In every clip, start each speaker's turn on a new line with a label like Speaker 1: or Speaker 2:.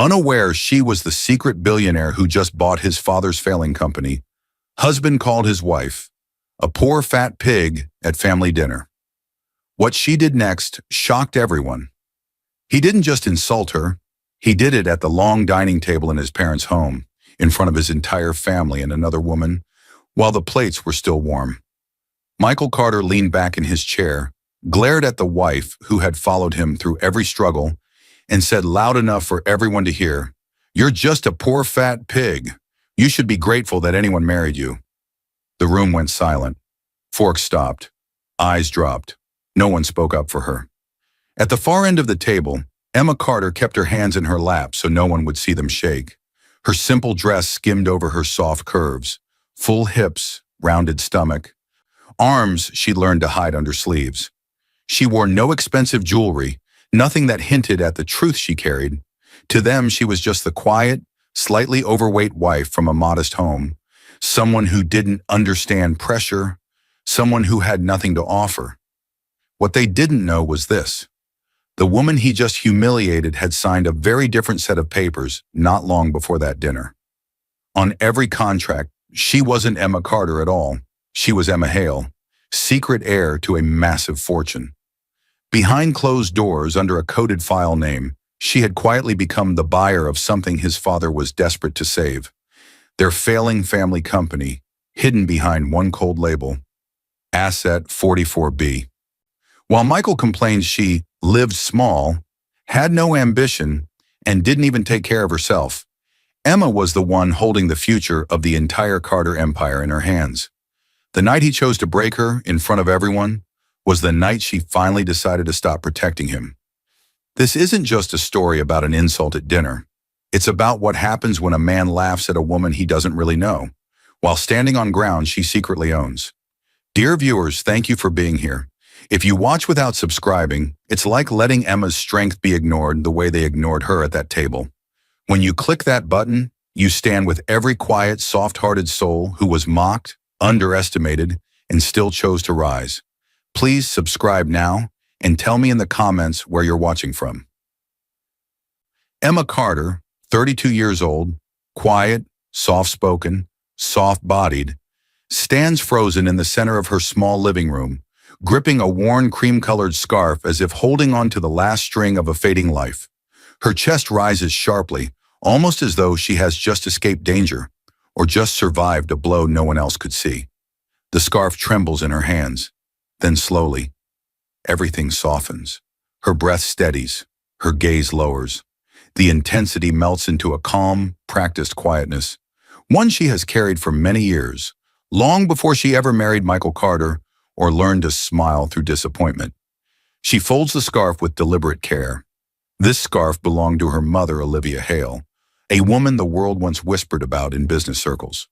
Speaker 1: Unaware she was the secret billionaire who just bought his father's failing company, husband called his wife a poor fat pig at family dinner. What she did next shocked everyone. He didn't just insult her, he did it at the long dining table in his parents' home, in front of his entire family and another woman, while the plates were still warm. Michael Carter leaned back in his chair, glared at the wife who had followed him through every struggle, and said loud enough for everyone to hear, "You're just a poor fat pig. You should be grateful that anyone married you." The room went silent. Forks stopped. Eyes dropped. No one spoke up for her. At the far end of the table, Emma Carter kept her hands in her lap so no one would see them shake. Her simple dress skimmed over her soft curves, full hips, rounded stomach. Arms she learned to hide under sleeves. She wore no expensive jewelry, nothing that hinted at the truth she carried. To them, she was just the quiet, slightly overweight wife from a modest home, someone who didn't understand pressure, someone who had nothing to offer. What they didn't know was this. The woman he just humiliated had signed a very different set of papers not long before that dinner. On every contract, she wasn't Emma Carter at all. She was Emma Hale, secret heir to a massive fortune. Behind closed doors, under a coded file name, she had quietly become the buyer of something his father was desperate to save. Their failing family company, hidden behind one cold label, Asset 44B. While Michael complained she lived small, had no ambition, and didn't even take care of herself, Emma was the one holding the future of the entire Carter empire in her hands. The night he chose to break her in front of everyone was the night she finally decided to stop protecting him. This isn't just a story about an insult at dinner. It's about what happens when a man laughs at a woman he doesn't really know, while standing on ground she secretly owns. Dear viewers, thank you for being here. If you watch without subscribing, it's like letting Emma's strength be ignored the way they ignored her at that table. When you click that button, you stand with every quiet, soft-hearted soul who was mocked, underestimated, and still chose to rise. Please subscribe now and tell me in the comments where you're watching from. Emma Carter, 32 years old, quiet, soft-spoken, soft-bodied, stands frozen in the center of her small living room, gripping a worn cream-colored scarf as if holding on to the last string of a fading life. Her chest rises sharply, almost as though she has just escaped danger, or just survived a blow no one else could see. The scarf trembles in her hands. Then slowly, everything softens. Her breath steadies. Her gaze lowers. The intensity melts into a calm, practiced quietness, one she has carried for many years, long before she ever married Michael Carter or learned to smile through disappointment. She folds the scarf with deliberate care. This scarf belonged to her mother, Olivia Hale, a woman the world once whispered about in business circles.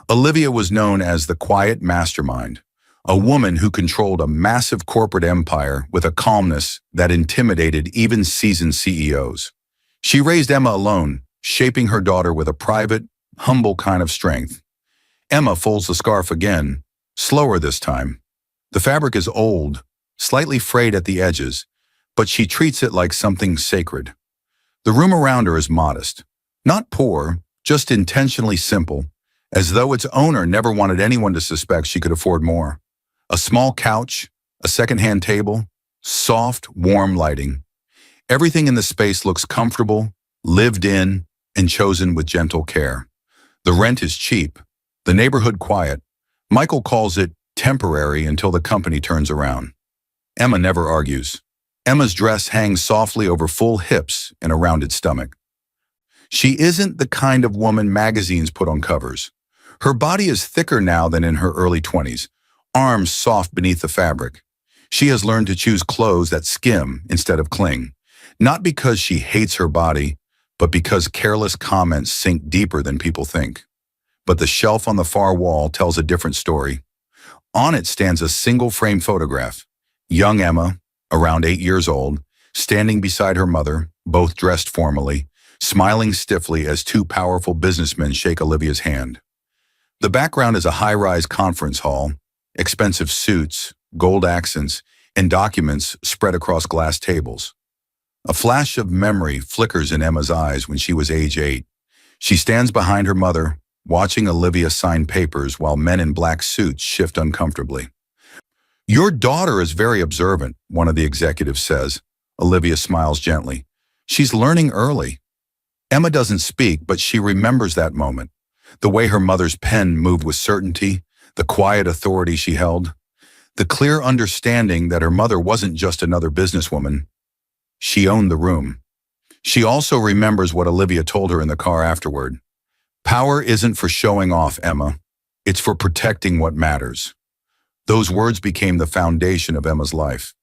Speaker 1: Olivia was known as the quiet mastermind, a woman who controlled a massive corporate empire with a calmness that intimidated even seasoned CEOs. She raised Emma alone, shaping her daughter with a private, humble kind of strength. Emma folds the scarf again, slower this time. The fabric is old, slightly frayed at the edges, but she treats it like something sacred. The room around her is modest, not poor, just intentionally simple, as though its owner never wanted anyone to suspect she could afford more. A small couch, a second-hand table, soft, warm lighting. Everything in the space looks comfortable, lived in, and chosen with gentle care. The rent is cheap, the neighborhood quiet. Michael calls it temporary until the company turns around. Emma never argues. Emma's dress hangs softly over full hips and a rounded stomach. She isn't the kind of woman magazines put on covers. Her body is thicker now than in her early 20s, arms soft beneath the fabric. She has learned to choose clothes that skim instead of cling, not because she hates her body, but because careless comments sink deeper than people think. But the shelf on the far wall tells a different story. On it stands a single-frame photograph. Young Emma, around 8 years old, standing beside her mother, both dressed formally, smiling stiffly as two powerful businessmen shake Olivia's hand. The background is a high-rise conference hall, expensive suits, gold accents, and documents spread across glass tables. A flash of memory flickers in Emma's eyes when she was age 8. She stands behind her mother, watching Olivia sign papers while men in black suits shift uncomfortably. "Your daughter is very observant," one of the executives says. Olivia smiles gently. "She's learning early." Emma doesn't speak, but she remembers that moment. The way her mother's pen moved with certainty, the quiet authority she held, the clear understanding that her mother wasn't just another businesswoman. She owned the room. She also remembers what Olivia told her in the car afterward. "Power isn't for showing off, Emma. It's for protecting what matters." Those words became the foundation of Emma's life.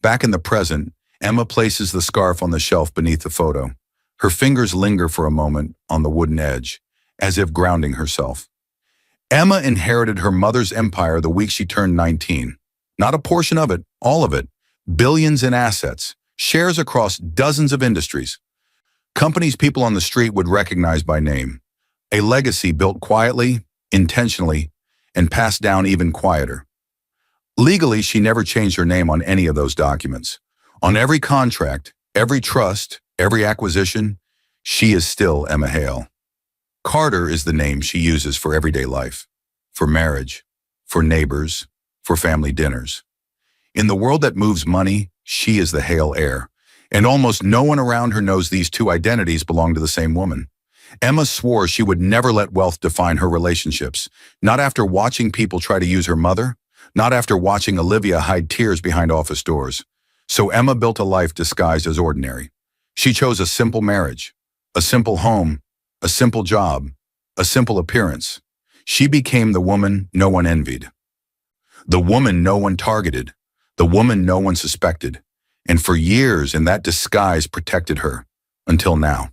Speaker 1: Back in the present, Emma places the scarf on the shelf beneath the photo. Her fingers linger for a moment on the wooden edge, as if grounding herself. Emma inherited her mother's empire the week she turned 19. Not a portion of it, all of it. Billions in assets, shares across dozens of industries. Companies people on the street would recognize by name. A legacy built quietly, intentionally, and passed down even quieter. Legally, she never changed her name on any of those documents. On every contract, every trust, every acquisition, she is still Emma Hale. Carter is the name she uses for everyday life, for marriage, for neighbors, for family dinners. In the world that moves money, she is the Hale heir, and almost no one around her knows these two identities belong to the same woman. Emma swore she would never let wealth define her relationships, not after watching people try to use her mother, not after watching Olivia hide tears behind office doors. So Emma built a life disguised as ordinary. She chose a simple marriage, a simple home, a simple job, a simple appearance. She became the woman no one envied. The woman no one targeted. The woman no one suspected. And for years in that disguise protected her. Until now.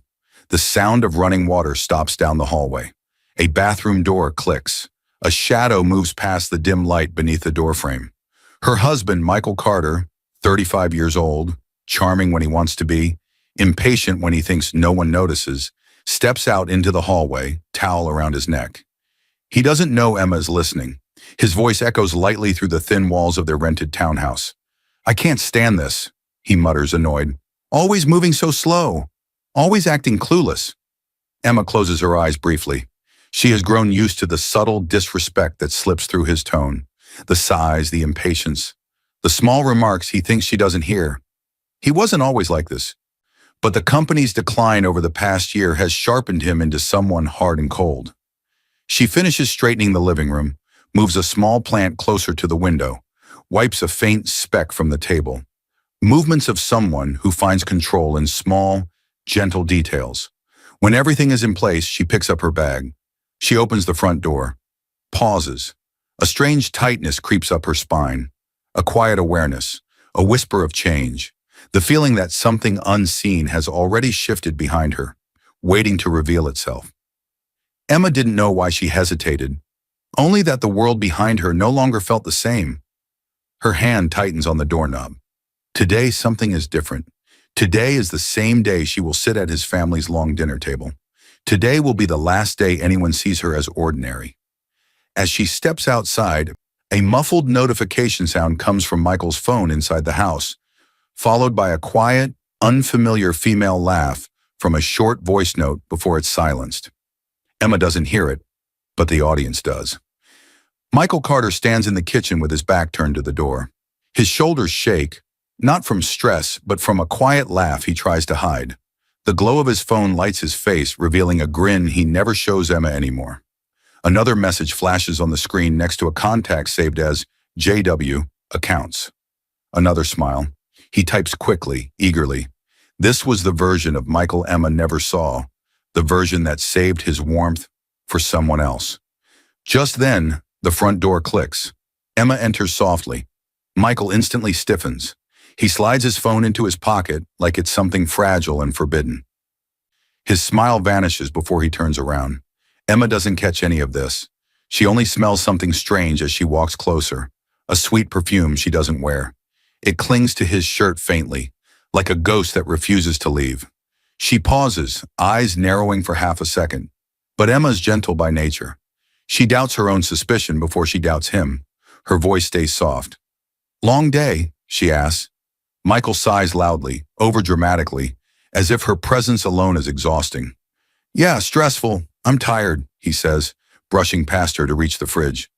Speaker 1: The sound of running water stops down the hallway. A bathroom door clicks. A shadow moves past the dim light beneath the doorframe. Her husband, Michael Carter, 35 years old, charming when he wants to be, impatient when he thinks no one notices, steps out into the hallway, towel around his neck. He doesn't know Emma is listening. His voice echoes lightly through the thin walls of their rented townhouse. "I can't stand this," he mutters, annoyed. "Always moving so slow. Always acting clueless." Emma closes her eyes briefly. She has grown used to the subtle disrespect that slips through his tone, the sighs, the impatience, the small remarks he thinks she doesn't hear. He wasn't always like this, but the company's decline over the past year has sharpened him into someone hard and cold. She finishes straightening the living room, moves a small plant closer to the window, wipes a faint speck from the table. Movements of someone who finds control in small, gentle details. When everything is in place, she picks up her bag. She opens the front door, pauses. A strange tightness creeps up her spine, a quiet awareness, a whisper of change, the feeling that something unseen has already shifted behind her, waiting to reveal itself. Emma didn't know why she hesitated, only that the world behind her no longer felt the same. Her hand tightens on the doorknob. Today, something is different. Today is the same day she will sit at his family's long dinner table. Today will be the last day anyone sees her as ordinary. As she steps outside, a muffled notification sound comes from Michael's phone inside the house, followed by a quiet, unfamiliar female laugh from a short voice note before it's silenced. Emma doesn't hear it, but the audience does. Michael Carter stands in the kitchen with his back turned to the door. His shoulders shake, not from stress, but from a quiet laugh he tries to hide. The glow of his phone lights his face, revealing a grin he never shows Emma anymore. Another message flashes on the screen next to a contact saved as JW Accounts. Another smile. He types quickly, eagerly. This was the version of Michael Emma never saw, the version that saved his warmth for someone else. Just then, the front door clicks. Emma enters softly. Michael instantly stiffens. He slides his phone into his pocket like it's something fragile and forbidden. His smile vanishes before he turns around. Emma doesn't catch any of this. She only smells something strange as she walks closer, a sweet perfume she doesn't wear. It clings to his shirt faintly, like a ghost that refuses to leave. She pauses, eyes narrowing for half a second. But Emma's gentle by nature. She doubts her own suspicion before she doubts him. Her voice stays soft. "Long day?" she asks. Michael sighs loudly, overdramatically, as if her presence alone is exhausting. Yeah, stressful. I'm tired, he says, brushing past her to reach the fridge.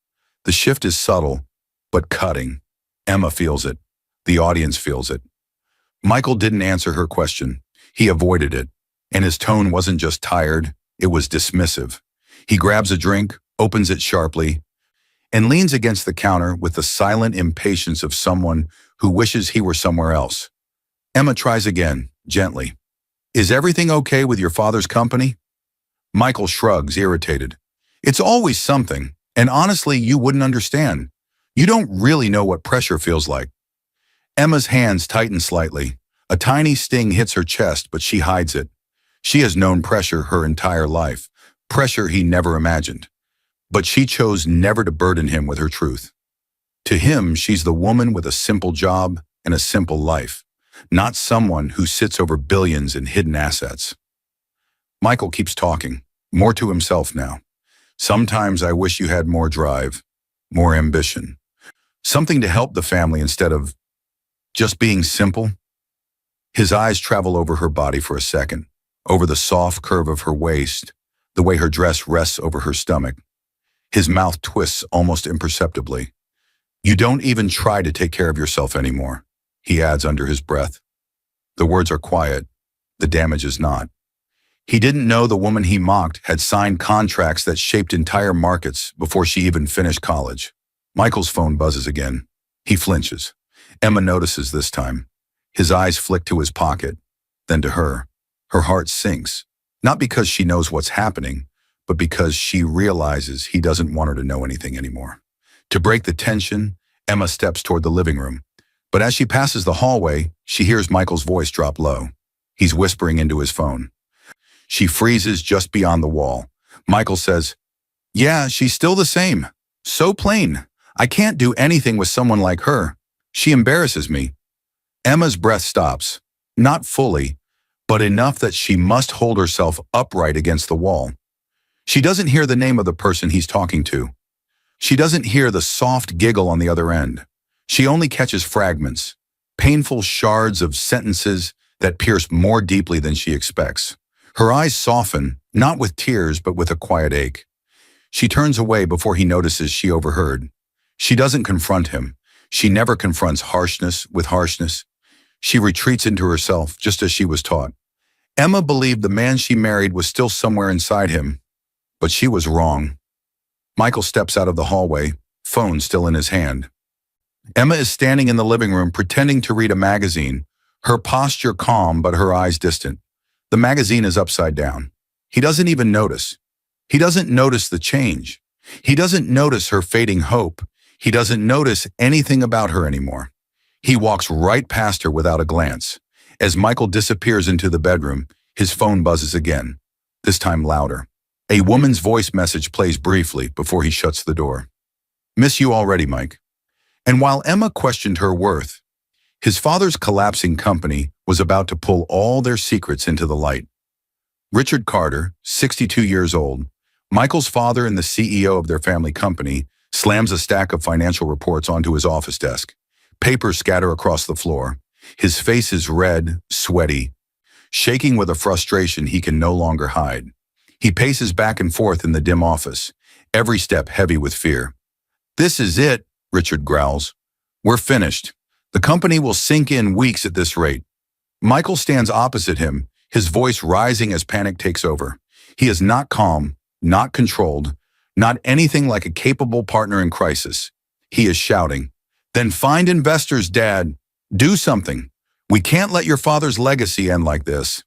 Speaker 1: The shift is subtle, but cutting. Emma feels it. The audience feels it. Michael didn't answer her question. He avoided it. And his tone wasn't just tired, it was dismissive. He grabs a drink, opens it sharply, and leans against the counter with the silent impatience of someone who wishes he were somewhere else. Emma tries again, gently. Is everything okay with your father's company? Michael shrugs, irritated. It's always something, and honestly, you wouldn't understand. You don't really know what pressure feels like. Emma's hands tighten slightly. A tiny sting hits her chest, but she hides it. She has known pressure her entire life, pressure he never imagined. But she chose never to burden him with her truth. To him, she's the woman with a simple job and a simple life, not someone who sits over billions in hidden assets. Michael keeps talking, more to himself now. Sometimes I wish you had more drive, more ambition, something to help the family instead of just being simple. His eyes travel over her body for a second, over the soft curve of her waist, the way her dress rests over her stomach. His mouth twists almost imperceptibly. You don't even try to take care of yourself anymore, he adds under his breath. The words are quiet. The damage is not. He didn't know the woman he mocked had signed contracts that shaped entire markets before she even finished college. Michael's phone buzzes again. He flinches. Emma notices this time. His eyes flick to his pocket, then to her. Her heart sinks, not because she knows what's happening, but because she realizes he doesn't want her to know anything anymore. To break the tension, Emma steps toward the living room. But as she passes the hallway, she hears Michael's voice drop low. He's whispering into his phone. She freezes just beyond the wall. Michael says, "Yeah, she's still the same. So plain. I can't do anything with someone like her. She embarrasses me." Emma's breath stops. Not fully, but enough that she must hold herself upright against the wall. She doesn't hear the name of the person he's talking to. She doesn't hear the soft giggle on the other end. She only catches fragments, painful shards of sentences that pierce more deeply than she expects. Her eyes soften, not with tears, but with a quiet ache. She turns away before he notices she overheard. She doesn't confront him. She never confronts harshness with harshness. She retreats into herself, just as she was taught. Emma believed the man she married was still somewhere inside him, but she was wrong. Michael steps out of the hallway, phone still in his hand. Emma is standing in the living room pretending to read a magazine, her posture calm but her eyes distant. The magazine is upside down. He doesn't even notice. He doesn't notice the change. He doesn't notice her fading hope. He doesn't notice anything about her anymore. He walks right past her without a glance. As Michael disappears into the bedroom, his phone buzzes again, this time louder. A woman's voice message plays briefly before he shuts the door. "Miss you already, Mike." And while Emma questioned her worth, his father's collapsing company was about to pull all their secrets into the light. Richard Carter, 62 years old, Michael's father and the CEO of their family company, slams a stack of financial reports onto his office desk. Papers scatter across the floor. His face is red, sweaty, shaking with a frustration he can no longer hide. He paces back and forth in the dim office, every step heavy with fear. "This is it," Richard growls. "We're finished. The company will sink in weeks at this rate." Michael stands opposite him, his voice rising as panic takes over. He is not calm, not controlled, not anything like a capable partner in crisis. He is shouting, "Then find investors, Dad. Do something. We can't let your father's legacy end like this."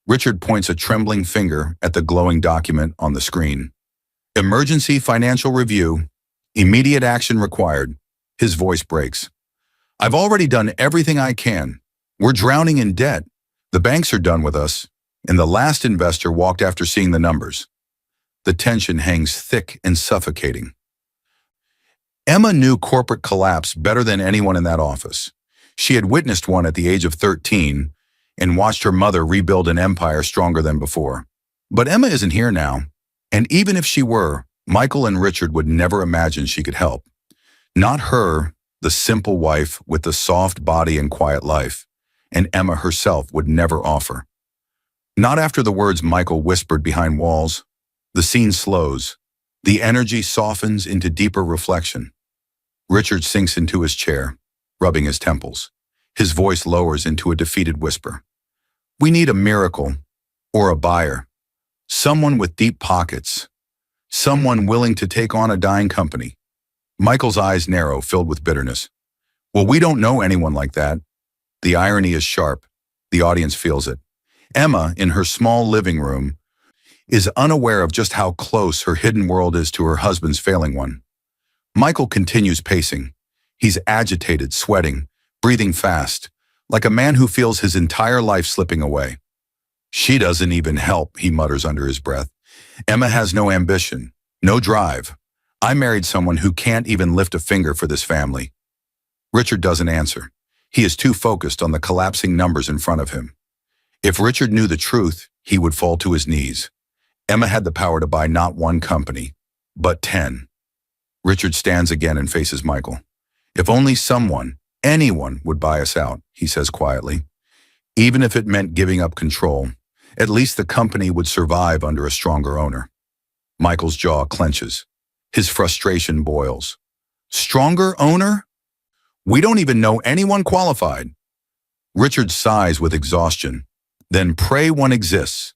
Speaker 1: Richard points a trembling finger at the glowing document on the screen. "Emergency financial review. Immediate action required." His voice breaks. "I've already done everything I can. We're drowning in debt. The banks are done with us, and the last investor walked after seeing the numbers." The tension hangs thick and suffocating. Emma knew corporate collapse better than anyone in that office. She had witnessed one at the age of 13 and watched her mother rebuild an empire stronger than before. But Emma isn't here now, and even if she were, Michael and Richard would never imagine she could help. Not her, the simple wife with the soft body and quiet life, and Emma herself would never offer. Not after the words Michael whispered behind walls. The scene slows. The energy softens into deeper reflection. Richard sinks into his chair, rubbing his temples. His voice lowers into a defeated whisper. We need a miracle, or a buyer. Someone with deep pockets. Someone willing to take on a dying company. Michael's eyes narrow, filled with bitterness. Well, we don't know anyone like that. The irony is sharp. The audience feels it. Emma, in her small living room, is unaware of just how close her hidden world is to her husband's failing one. Michael continues pacing. He's agitated, sweating, breathing fast, like a man who feels his entire life slipping away. She doesn't even help, he mutters under his breath. Emma has no ambition, no drive. I married someone who can't even lift a finger for this family. Richard doesn't answer. He is too focused on the collapsing numbers in front of him. If Richard knew the truth, he would fall to his knees. Emma had the power to buy not one company, but 10. Richard stands again and faces Michael. If only someone, anyone, would buy us out, he says quietly. Even if it meant giving up control, at least the company would survive under a stronger owner. Michael's jaw clenches. His frustration boils. Stronger owner? We don't even know anyone qualified. Richard sighs with exhaustion. Then pray one exists.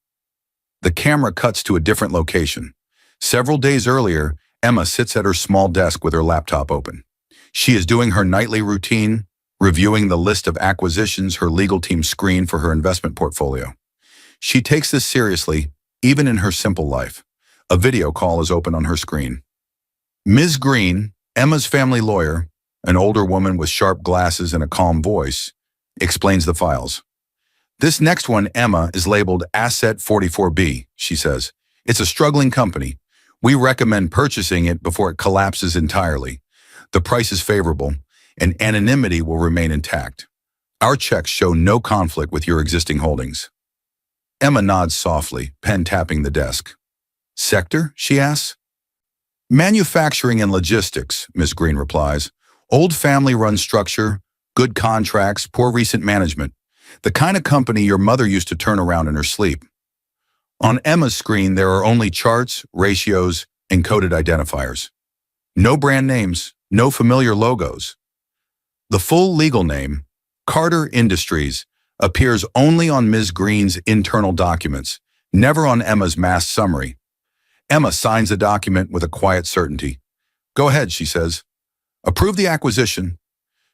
Speaker 1: The camera cuts to a different location. Several days earlier, Emma sits at her small desk with her laptop open. She is doing her nightly routine, reviewing the list of acquisitions her legal team screened for her investment portfolio. She takes this seriously, even in her simple life. A video call is open on her screen. Ms. Green, Emma's family lawyer, an older woman with sharp glasses and a calm voice, explains the files. This next one, Emma, is labeled Asset 44B, she says. It's a struggling company. We recommend purchasing it before it collapses entirely. The price is favorable, and anonymity will remain intact. Our checks show no conflict with your existing holdings. Emma nods softly, pen tapping the desk. Sector, she asks. Manufacturing and logistics, Ms. Green replies. Old family-run structure, good contracts, poor recent management. The kind of company your mother used to turn around in her sleep. On Emma's screen, there are only charts, ratios, and coded identifiers. No brand names, no familiar logos. The full legal name, Carter Industries, appears only on Ms. Green's internal documents, never on Emma's mass summary. Emma signs the document with a quiet certainty. Go ahead, she says. Approve the acquisition.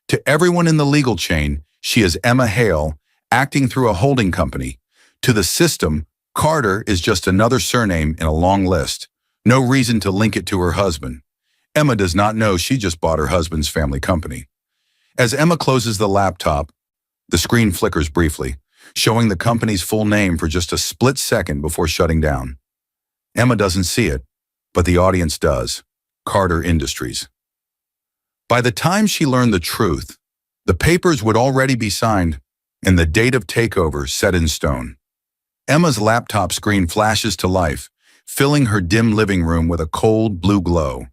Speaker 1: To everyone in the legal chain, she is Emma Hale, acting through a holding company. To the system, Carter is just another surname in a long list. No reason to link it to her husband. Emma does not know she just bought her husband's family company. As Emma closes the laptop, the screen flickers briefly, showing the company's full name for just a split second before shutting down. Emma doesn't see it, but the audience does. Carter Industries. By the time she learned the truth, the papers would already be signed and the date of takeover set in stone. Emma's laptop screen flashes to life, filling her dim living room with a cold blue glow.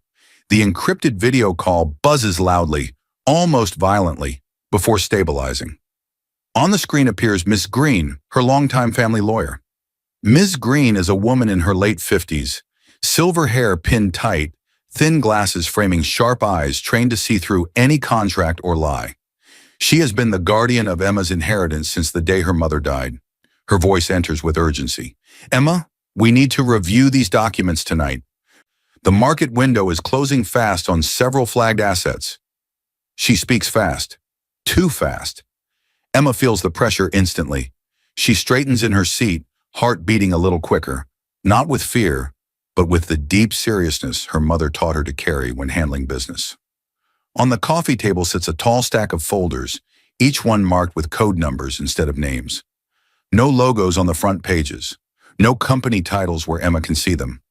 Speaker 1: The encrypted video call buzzes loudly, almost violently, before stabilizing. On the screen appears Miss Green, her longtime family lawyer. Ms. Green is a woman in her late 50s, silver hair pinned tight, thin glasses framing sharp eyes trained to see through any contract or lie. She has been the guardian of Emma's inheritance since the day her mother died. Her voice enters with urgency. Emma, we need to review these documents tonight. The market window is closing fast on several flagged assets. She speaks fast, too fast. Emma feels the pressure instantly. She straightens in her seat, heart beating a little quicker, not with fear, but with the deep seriousness her mother taught her to carry when handling business. On the coffee table sits a tall stack of folders, each one marked with code numbers instead of names. No logos on the front pages, no company titles where Emma can see them.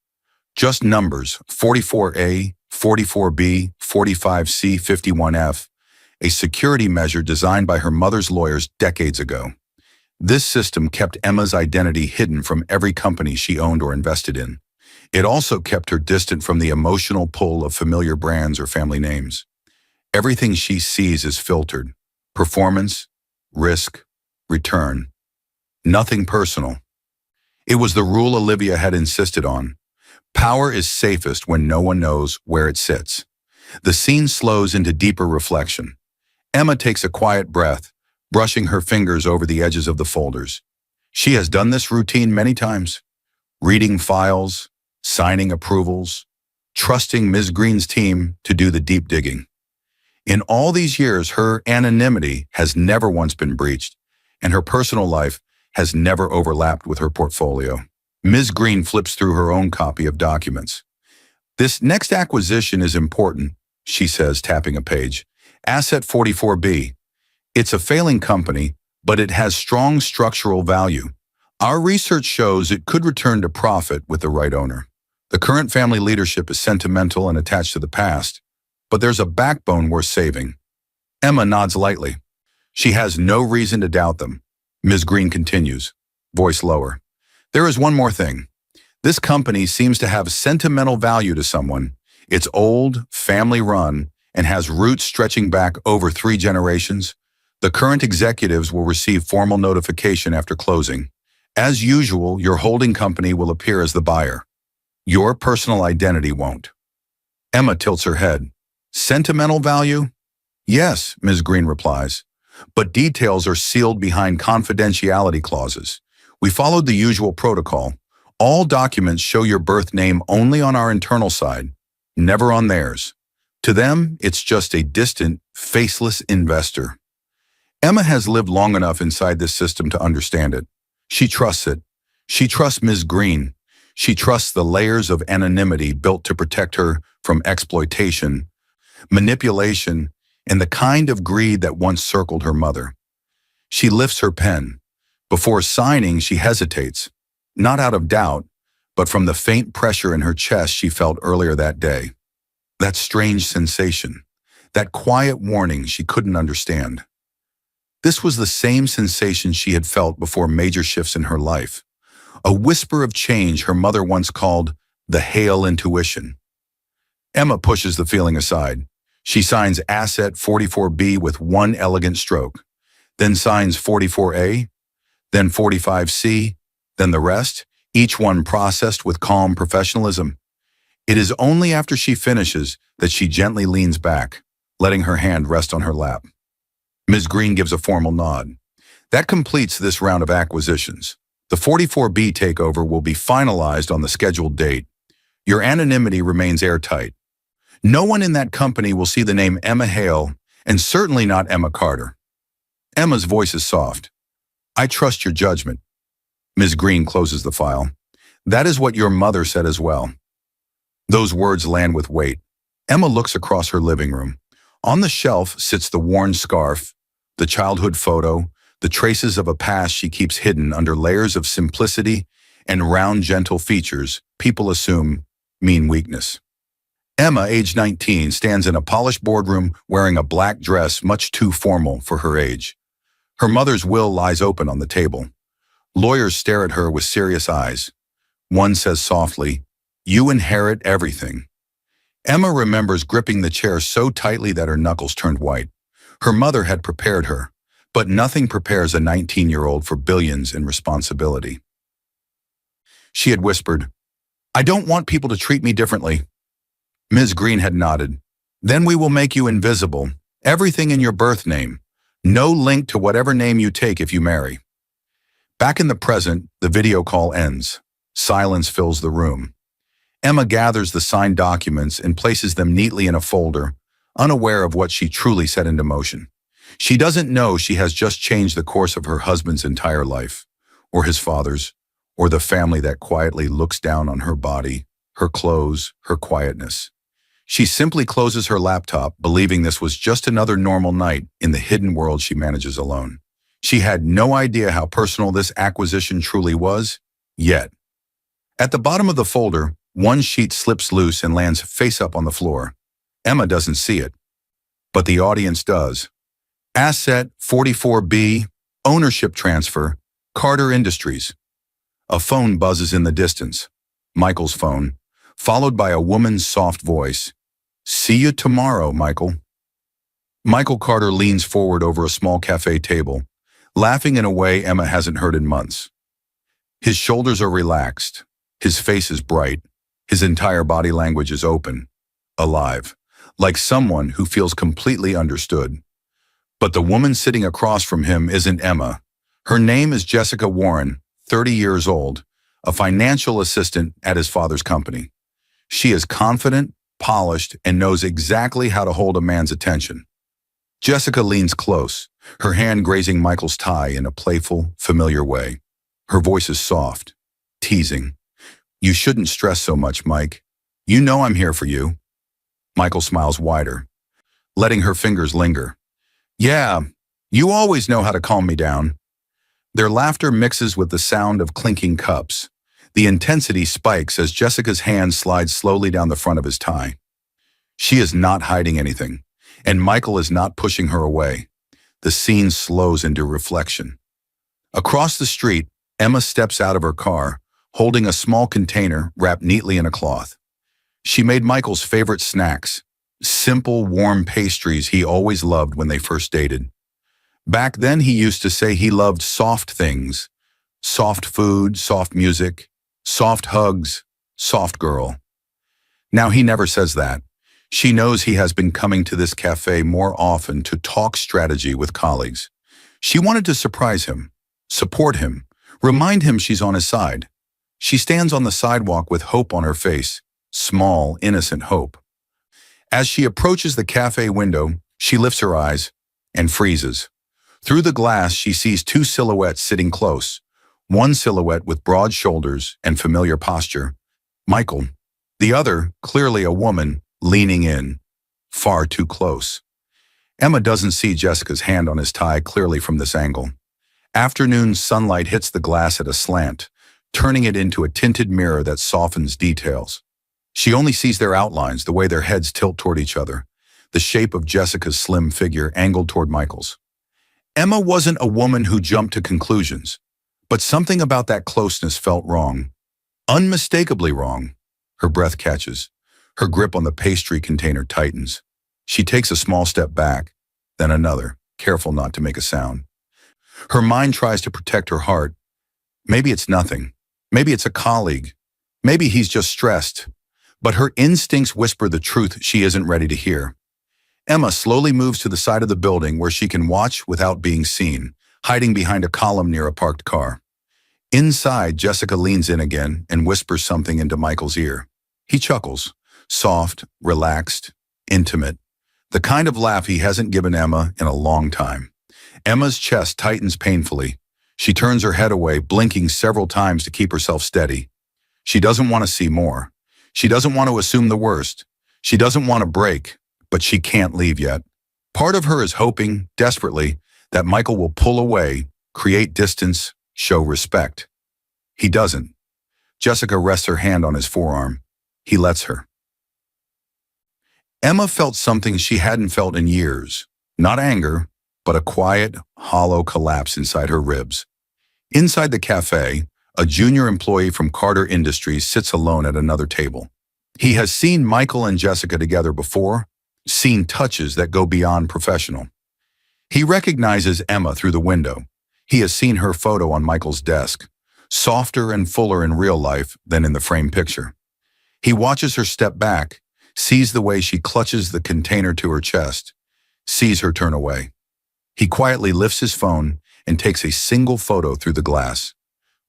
Speaker 1: Just numbers, 44A, 44B, 45C, 51F, a security measure designed by her mother's lawyers decades ago. This system kept Emma's identity hidden from every company she owned or invested in. It also kept her distant from the emotional pull of familiar brands or family names. Everything she sees is filtered. Performance, risk, return. Nothing personal. It was the rule Olivia had insisted on. Power is safest when no one knows where it sits. The scene slows into deeper reflection. Emma takes a quiet breath, brushing her fingers over the edges of the folders. She has done this routine many times. Reading files, signing approvals, trusting Ms. Green's team to do the deep digging. In all these years, her anonymity has never once been breached, and her personal life has never overlapped with her portfolio. Ms. Green flips through her own copy of documents. "This next acquisition is important," she says, tapping a page. "Asset 44B. It's a failing company, but it has strong structural value. Our research shows it could return to profit with the right owner. The current family leadership is sentimental and attached to the past, but there's a backbone worth saving." Emma nods lightly. She has no reason to doubt them. Ms. Green continues, voice lower. "There is one more thing. This company seems to have sentimental value to someone. It's old, family-run, and has roots stretching back over 3 generations. The current executives will receive formal notification after closing. As usual, your holding company will appear as the buyer. Your personal identity won't." Emma tilts her head. "Sentimental value?" "Yes," Ms. Green replies, "but details are sealed behind confidentiality clauses. We followed the usual protocol. All documents show your birth name only on our internal side, never on theirs. To them, it's just a distant, faceless investor." Emma has lived long enough inside this system to understand it. She trusts it. She trusts Ms. Green. She trusts the layers of anonymity built to protect her from exploitation, manipulation, and the kind of greed that once circled her mother. She lifts her pen. Before signing, she hesitates, not out of doubt, but from the faint pressure in her chest she felt earlier that day. That strange sensation, that quiet warning she couldn't understand. This was the same sensation she had felt before major shifts in her life. A whisper of change her mother once called the Hale intuition. Emma pushes the feeling aside. She signs Asset 44B with one elegant stroke, then signs 44A, then 45C, then the rest, each one processed with calm professionalism. It is only after she finishes that she gently leans back, letting her hand rest on her lap. Ms. Green gives a formal nod. That completes this round of acquisitions. The 44B takeover will be finalized on the scheduled date. Your anonymity remains airtight. No one in that company will see the name Emma Hale, and certainly not Emma Carter. Emma's voice is soft. "I trust your judgment." Ms. Green closes the file. "That is what your mother said as well." Those words land with weight. Emma looks across her living room. On the shelf sits the worn scarf, the childhood photo, the traces of a past she keeps hidden under layers of simplicity and round, gentle features people assume mean weakness. Emma, age 19, stands in a polished boardroom wearing a black dress much too formal for her age. Her mother's will lies open on the table. Lawyers stare at her with serious eyes. One says softly, "You inherit everything." Emma remembers gripping the chair so tightly that her knuckles turned white. Her mother had prepared her, but nothing prepares a 19-year-old for billions in responsibility. She had whispered, "I don't want people to treat me differently." Ms. Green had nodded. "Then we will make you invisible, everything in your birth name, no link to whatever name you take if you marry." Back in the present, the video call ends. Silence fills the room. Emma gathers the signed documents and places them neatly in a folder, unaware of what she truly set into motion. She doesn't know she has just changed the course of her husband's entire life, or his father's, or the family that quietly looks down on her body, her clothes, her quietness. She simply closes her laptop, believing this was just another normal night in the hidden world she manages alone. She had no idea how personal this acquisition truly was, yet. At the bottom of the folder, one sheet slips loose and lands face up on the floor. Emma doesn't see it, but the audience does. Asset 44B, ownership transfer, Carter Industries. A phone buzzes in the distance. Michael's phone, followed by a woman's soft voice. "See you tomorrow, Michael." Michael Carter leans forward over a small cafe table, laughing in a way Emma hasn't heard in months. His shoulders are relaxed. His face is bright. His entire body language is open, alive, like someone who feels completely understood. But the woman sitting across from him isn't Emma. Her name is Jessica Warren, 30 years old, a financial assistant at his father's company. She is confident, polished, and knows exactly how to hold a man's attention. Jessica leans close, her hand grazing Michael's tie in a playful, familiar way. Her voice is soft, teasing. "You shouldn't stress so much, Mike. You know I'm here for you." Michael smiles wider, letting her fingers linger. "Yeah, you always know how to calm me down." Their laughter mixes with the sound of clinking cups. The intensity spikes as Jessica's hand slides slowly down the front of his tie. She is not hiding anything, and Michael is not pushing her away. The scene slows into reflection. Across the street, Emma steps out of her car, holding a small container wrapped neatly in a cloth. She made Michael's favorite snacks, simple, warm pastries he always loved when they first dated. Back then, he used to say he loved soft things, soft food, soft music, soft hugs, soft girl. Now he never says that. She knows he has been coming to this cafe more often to talk strategy with colleagues. She wanted to surprise him, support him, remind him she's on his side. She stands on the sidewalk with hope on her face, small, innocent hope. As she approaches the cafe window, she lifts her eyes and freezes. Through the glass, she sees two silhouettes sitting close. One silhouette with broad shoulders and familiar posture, Michael. The other, clearly a woman, leaning in, far too close. Emma doesn't see Jessica's hand on his tie clearly from this angle. Afternoon sunlight hits the glass at a slant, turning it into a tinted mirror that softens details. She only sees their outlines, the way their heads tilt toward each other, the shape of Jessica's slim figure angled toward Michael's. Emma wasn't a woman who jumped to conclusions, but something about that closeness felt wrong. Unmistakably wrong. Her breath catches. Her grip on the pastry container tightens. She takes a small step back, then another, careful not to make a sound. Her mind tries to protect her heart. Maybe it's nothing. Maybe it's a colleague. Maybe he's just stressed. But her instincts whisper the truth she isn't ready to hear. Emma slowly moves to the side of the building where she can watch without being seen, hiding behind a column near a parked car. Inside, Jessica leans in again and whispers something into Michael's ear. He chuckles, soft, relaxed, intimate, the kind of laugh he hasn't given Emma in a long time. Emma's chest tightens painfully. She turns her head away, blinking several times to keep herself steady. She doesn't want to see more. She doesn't want to assume the worst. She doesn't want to break, but she can't leave yet. Part of her is hoping, desperately, that Michael will pull away, create distance, show respect. He doesn't. Jessica rests her hand on his forearm. He lets her. Emma felt something she hadn't felt in years. Not anger, but a quiet, hollow collapse inside her ribs. Inside the cafe, a junior employee from Carter Industries sits alone at another table. He has seen Michael and Jessica together before, seen touches that go beyond professional. He recognizes Emma through the window. He has seen her photo on Michael's desk, softer and fuller in real life than in the framed picture. He watches her step back, sees the way she clutches the container to her chest, sees her turn away. He quietly lifts his phone and takes a single photo through the glass.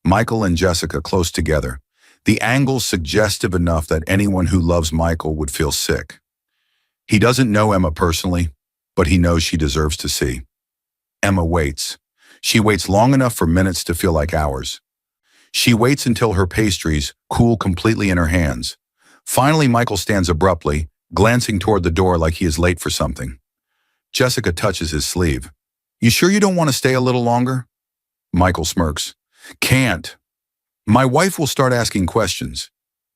Speaker 1: Michael and Jessica close together, the angle suggestive enough that anyone who loves Michael would feel sick. He doesn't know Emma personally, but he knows she deserves to see. Emma waits. She waits long enough for minutes to feel like hours. She waits until her pastries cool completely in her hands. Finally, Michael stands abruptly, glancing toward the door like he is late for something. Jessica touches his sleeve. "You sure you don't want to stay a little longer?" Michael smirks. "Can't. My wife will start asking questions."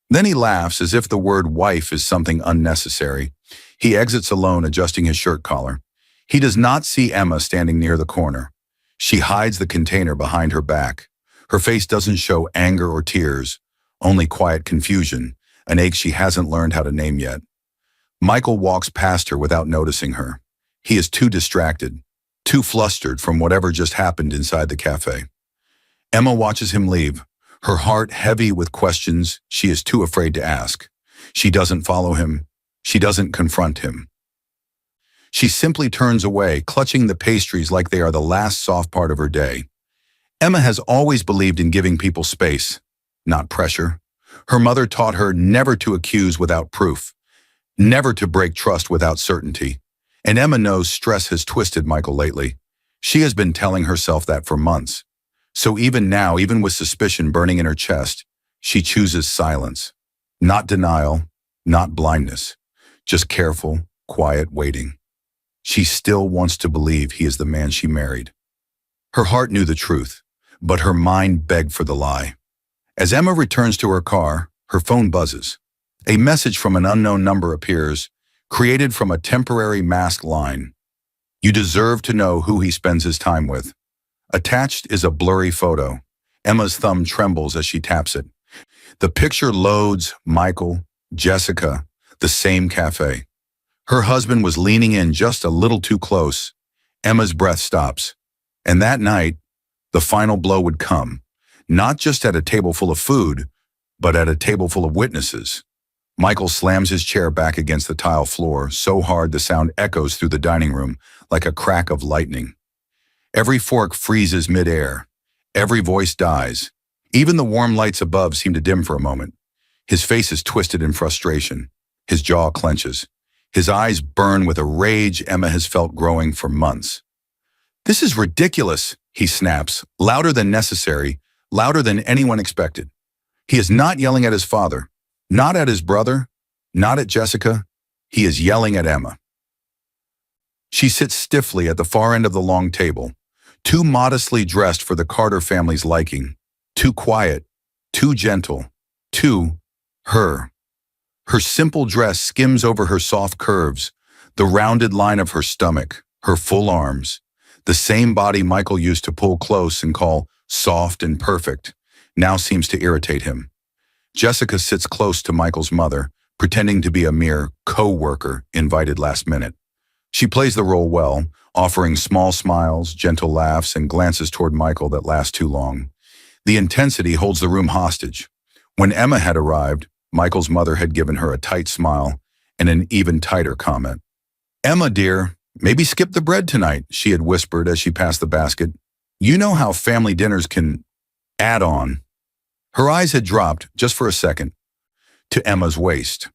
Speaker 1: Then he laughs as if the word wife is something unnecessary. He exits alone, adjusting his shirt collar. He does not see Emma standing near the corner. She hides the container behind her back. Her face doesn't show anger or tears, only quiet confusion, an ache she hasn't learned how to name yet. Michael walks past her without noticing her. He is too distracted, too flustered from whatever just happened inside the cafe. Emma watches him leave, her heart heavy with questions she is too afraid to ask. She doesn't follow him. She doesn't confront him. She simply turns away, clutching the pastries like they are the last soft part of her day. Emma has always believed in giving people space, not pressure. Her mother taught her never to accuse without proof, never to break trust without certainty. And Emma knows stress has twisted Michael lately. She has been telling herself that for months. So even now, even with suspicion burning in her chest, she chooses silence. Not denial, not blindness, just careful, quiet waiting. She still wants to believe he is the man she married. Her heart knew the truth, but her mind begged for the lie. As Emma returns to her car, her phone buzzes. A message from an unknown number appears, created from a temporary masked line. You deserve to know who he spends his time with. Attached is a blurry photo. Emma's thumb trembles as she taps it. The picture loads Michael, Jessica, the same cafe. Her husband was leaning in just a little too close. Emma's breath stops. And that night, the final blow would come, not just at a table full of food, but at a table full of witnesses. Michael slams his chair back against the tile floor so hard the sound echoes through the dining room like a crack of lightning. Every fork freezes midair. Every voice dies. Even the warm lights above seem to dim for a moment. His face is twisted in frustration. His jaw clenches. His eyes burn with a rage Emma has felt growing for months. This is ridiculous, he snaps, louder than necessary, louder than anyone expected. He is not yelling at his father, not at his brother, not at Jessica. He is yelling at Emma. She sits stiffly at the far end of the long table, too modestly dressed for the Carter family's liking, too quiet, too gentle, too her. Her simple dress skims over her soft curves, the rounded line of her stomach, her full arms. The same body Michael used to pull close and call soft and perfect now seems to irritate him. Jessica sits close to Michael's mother, pretending to be a mere co-worker invited last minute. She plays the role well, offering small smiles, gentle laughs, and glances toward Michael that last too long. The intensity holds the room hostage. When Emma had arrived, Michael's mother had given her a tight smile and an even tighter comment. "Emma, dear, maybe skip the bread tonight," she had whispered as she passed the basket. "You know how family dinners can add on." Her eyes had dropped, just for a second, to Emma's waist.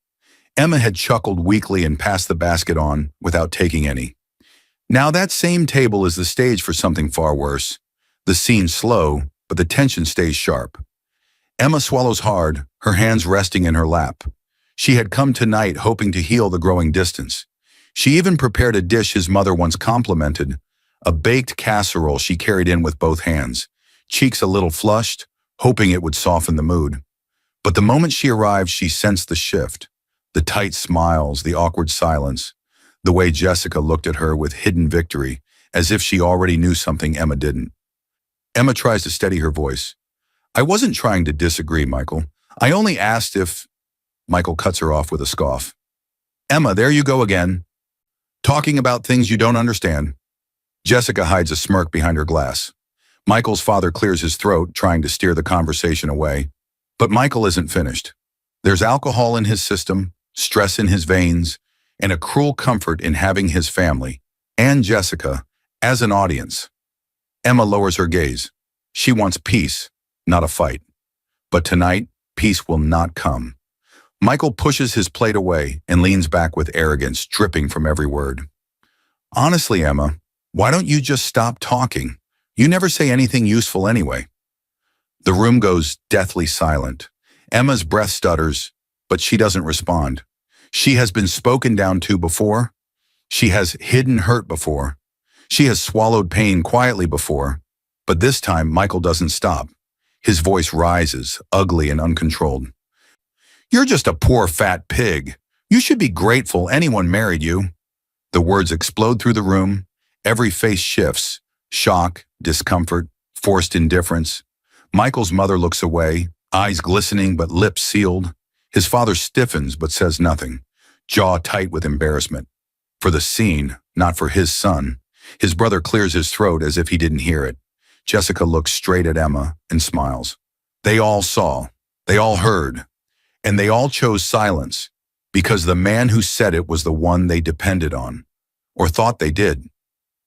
Speaker 1: Emma had chuckled weakly and passed the basket on without taking any. Now that same table is the stage for something far worse. The scene's slow, but the tension stays sharp. Emma swallows hard, her hands resting in her lap. She had come tonight hoping to heal the growing distance. She even prepared a dish his mother once complimented, a baked casserole she carried in with both hands, cheeks a little flushed, hoping it would soften the mood. But the moment she arrived, she sensed the shift, the tight smiles, the awkward silence, the way Jessica looked at her with hidden victory, as if she already knew something Emma didn't. Emma tries to steady her voice. "I wasn't trying to disagree, Michael. I only asked if—" Michael cuts her off with a scoff. "Emma, there you go again. Talking about things you don't understand." Jessica hides a smirk behind her glass. Michael's father clears his throat, trying to steer the conversation away. But Michael isn't finished. There's alcohol in his system, stress in his veins, and a cruel comfort in having his family, and Jessica, as an audience. Emma lowers her gaze. She wants peace, not a fight. But tonight, peace will not come. Michael pushes his plate away and leans back with arrogance dripping from every word. "Honestly, Emma, why don't you just stop talking? You never say anything useful anyway." The room goes deathly silent. Emma's breath stutters, but she doesn't respond. She has been spoken down to before. She has hidden hurt before. She has swallowed pain quietly before. But this time, Michael doesn't stop. His voice rises, ugly and uncontrolled. "You're just a poor fat pig. You should be grateful anyone married you." The words explode through the room. Every face shifts. Shock, discomfort, forced indifference. Michael's mother looks away, eyes glistening but lips sealed. His father stiffens but says nothing, jaw tight with embarrassment. For the scene, not for his son. His brother clears his throat as if he didn't hear it. Jessica looks straight at Emma and smiles. They all saw, they all heard, and they all chose silence because the man who said it was the one they depended on, or thought they did.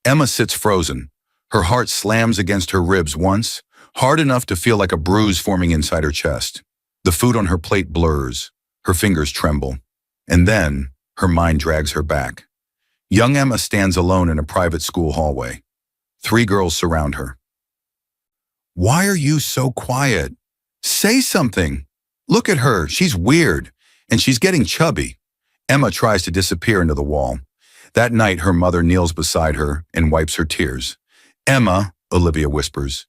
Speaker 1: Emma sits frozen. Her heart slams against her ribs once, hard enough to feel like a bruise forming inside her chest. The food on her plate blurs, her fingers tremble, and then her mind drags her back. Young Emma stands alone in a private school hallway. 3 girls surround her. Why are you so quiet? Say something. Look at her, she's weird, and she's getting chubby. Emma tries to disappear into the wall. That night, her mother kneels beside her and wipes her tears. Emma, Olivia whispers,